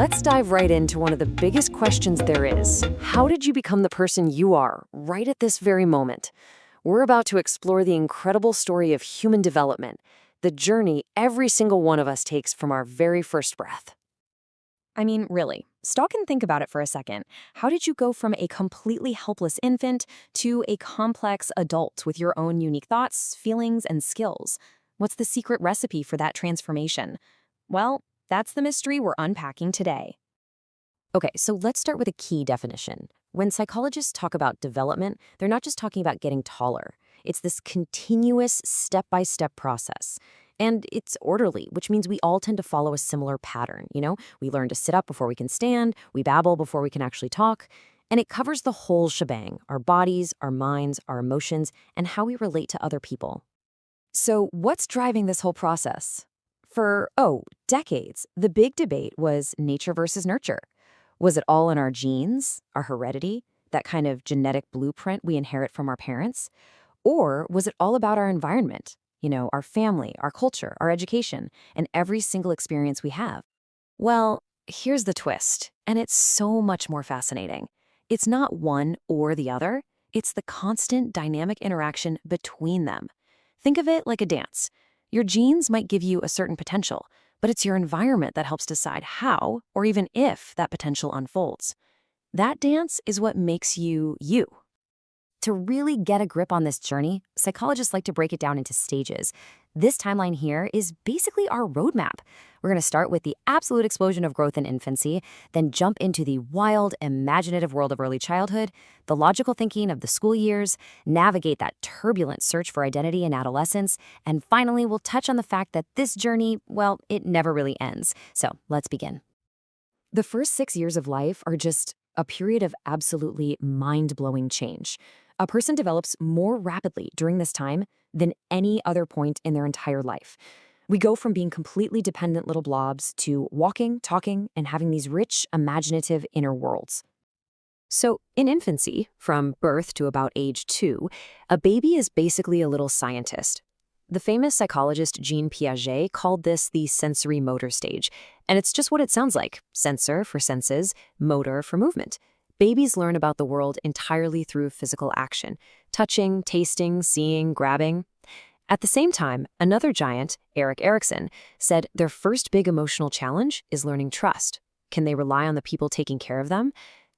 let's dive right into one of the biggest questions there is. How did you become the person you are right at this very moment? We're about to explore the incredible story of human development, the journey every single one of us takes from our very first breath. I mean, really, stop and think about it for a second. How did you go from a completely helpless infant to a complex adult with your own unique thoughts, feelings, and skills? What's the secret recipe for that transformation? Well, that's the mystery we're unpacking today. Okay, so let's start with a key definition. When psychologists talk about development, they're not just talking about getting taller. It's this continuous step-by-step process. And it's orderly, which means we all tend to follow a similar pattern, We learn to sit up before we can stand, we babble before we can actually talk, and it covers the whole shebang, our bodies, our minds, our emotions, and how we relate to other people. So what's driving this whole process? For, decades, the big debate was nature versus nurture. Was it all in our genes, our heredity, that kind of genetic blueprint we inherit from our parents? Or was it all about our environment, our family, our culture, our education, and every single experience we have? Well, here's the twist, and it's so much more fascinating. It's not one or the other. It's the constant dynamic interaction between them. Think of it like a dance. Your genes might give you a certain potential, but it's your environment that helps decide how, or even if, that potential unfolds. That dance is what makes you, you. To really get a grip on this journey, psychologists like to break it down into stages. This timeline here is basically our roadmap. We're going to start with the absolute explosion of growth in infancy, then jump into the wild, imaginative world of early childhood, the logical thinking of the school years, navigate that turbulent search for identity in adolescence, and finally we'll touch on the fact that this journey, well, it never really ends. So let's begin. The first 6 years of life are just a period of absolutely mind-blowing change. A person develops more rapidly during this time than any other point in their entire life. We go from being completely dependent little blobs to walking, talking, and having these rich, imaginative inner worlds. So in infancy, from birth to about age 2, a baby is basically a little scientist. The famous psychologist Jean Piaget called this the sensory motor stage, and it's just what it sounds like: sensor for senses, motor for movement. Babies learn about the world entirely through physical action: touching, tasting, seeing, grabbing. At the same time, another giant, Erik Erikson, said their first big emotional challenge is learning trust. Can they rely on the people taking care of them?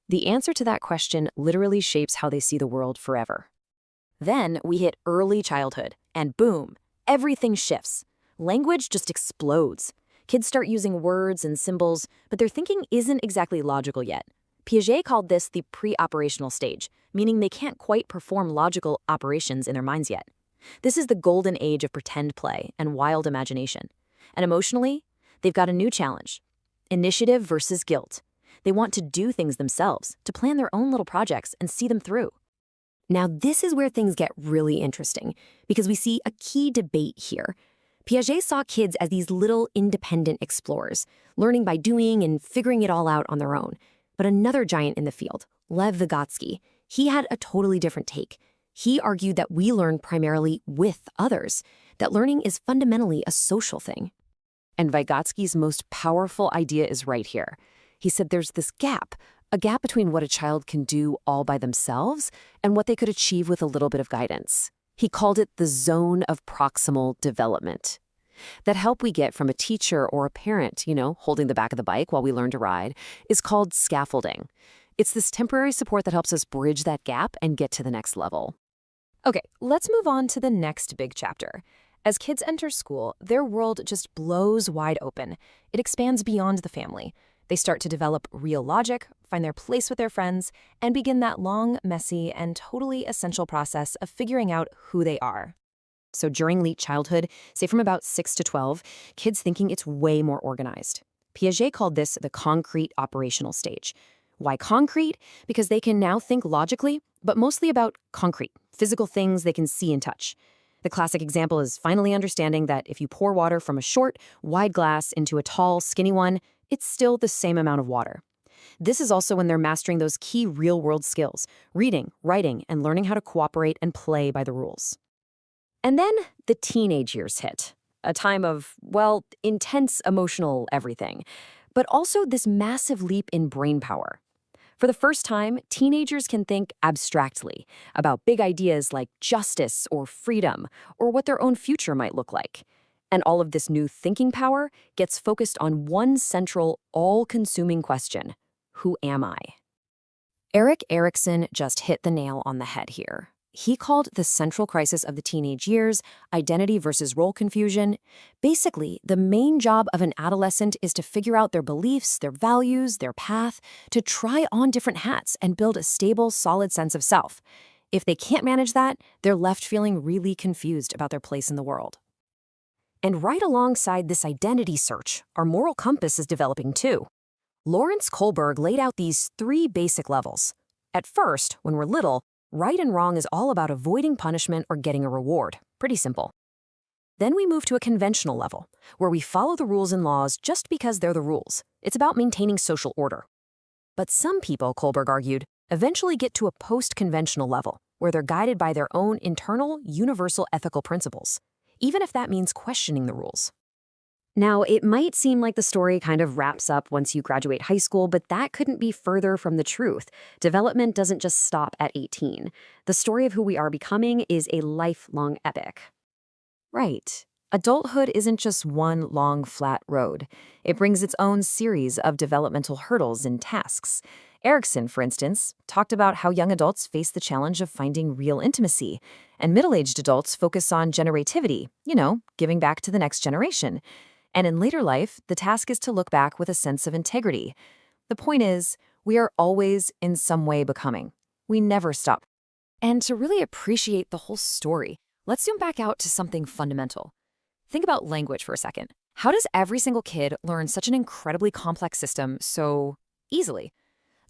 The answer to that question literally shapes how they see the world forever. Then we hit early childhood, and boom, everything shifts. Language just explodes. Kids start using words and symbols, but their thinking isn't exactly logical yet. Piaget called this the pre-operational stage, meaning they can't quite perform logical operations in their minds yet. This is the golden age of pretend play and wild imagination. And emotionally, they've got a new challenge: initiative versus guilt. They want to do things themselves, to plan their own little projects and see them through. Now, this is where things get really interesting, because we see a key debate here. Piaget saw kids as these little independent explorers, learning by doing and figuring it all out on their own. But another giant in the field, Lev Vygotsky, he had a totally different take. He argued that we learn primarily with others, that learning is fundamentally a social thing. And Vygotsky's most powerful idea is right here. He said there's this gap, a gap between what a child can do all by themselves and what they could achieve with a little bit of guidance. He called it the zone of proximal development. That help we get from a teacher or a parent, holding the back of the bike while we learn to ride, is called scaffolding. It's this temporary support that helps us bridge that gap and get to the next level. Okay, let's move on to the next big chapter. As kids enter school, their world just blows wide open. It expands beyond the family. They start to develop real logic, find their place with their friends, and begin that long, messy, and totally essential process of figuring out who they are. So during late childhood, say from about 6 to 12, kids thinking it's way more organized. Piaget called this the concrete operational stage. Why concrete? Because they can now think logically, but mostly about concrete, physical things they can see and touch. The classic example is finally understanding that if you pour water from a short, wide glass into a tall, skinny one, it's still the same amount of water. This is also when they're mastering those key real-world skills: reading, writing, and learning how to cooperate and play by the rules. And then the teenage years hit, a time of, intense emotional everything. but also this massive leap in brain power. For the first time, teenagers can think abstractly about big ideas like justice or freedom or what their own future might look like. And all of this new thinking power gets focused on one central, all-consuming question: who am I? Erik Erikson just hit the nail on the head here. He called the central crisis of the teenage years identity versus role confusion. Basically, the main job of an adolescent is to figure out their beliefs, their values, their path, to try on different hats and build a stable, solid sense of self. If they can't manage that, they're left feeling really confused about their place in the world. And right alongside this identity search, our moral compass is developing too. Lawrence Kohlberg laid out these 3 basic levels. At first, when we're little, right and wrong is all about avoiding punishment or getting a reward. Pretty simple. Then we move to a conventional level, where we follow the rules and laws just because they're the rules. It's about maintaining social order. But some people, Kohlberg argued, eventually get to a post-conventional level, where they're guided by their own internal, universal ethical principles, even if that means questioning the rules. Now, it might seem like the story kind of wraps up once you graduate high school, but that couldn't be further from the truth. Development doesn't just stop at 18. The story of who we are becoming is a lifelong epic. Right. Adulthood isn't just one long, flat road. It brings its own series of developmental hurdles and tasks. Erikson, for instance, talked about how young adults face the challenge of finding real intimacy, and middle-aged adults focus on generativity, giving back to the next generation. And in later life, the task is to look back with a sense of integrity. The point is, we are always in some way becoming. We never stop. And to really appreciate the whole story, let's zoom back out to something fundamental. Think about language for a second. How does every single kid learn such an incredibly complex system so easily?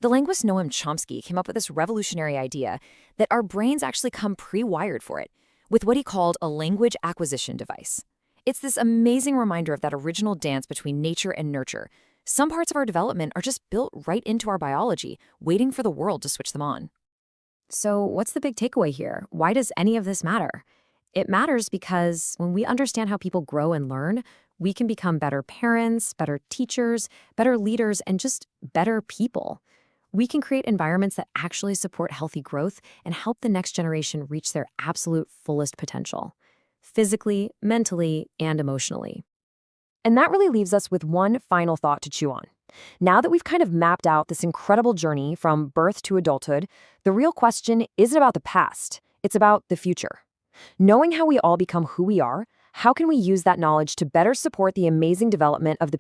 The linguist Noam Chomsky came up with this revolutionary idea that our brains actually come pre-wired for it, with what he called a language acquisition device. It's this amazing reminder of that original dance between nature and nurture. Some parts of our development are just built right into our biology, waiting for the world to switch them on. So what's the big takeaway here? Why does any of this matter? It matters because when we understand how people grow and learn, we can become better parents, better teachers, better leaders, and just better people. We can create environments that actually support healthy growth and help the next generation reach their absolute fullest potential, physically, mentally, and emotionally. And that really leaves us with one final thought to chew on. Now that we've kind of mapped out this incredible journey from birth to adulthood, the real question isn't about the past, it's about the future. Knowing how we all become who we are, how can we use that knowledge to better support the amazing development of the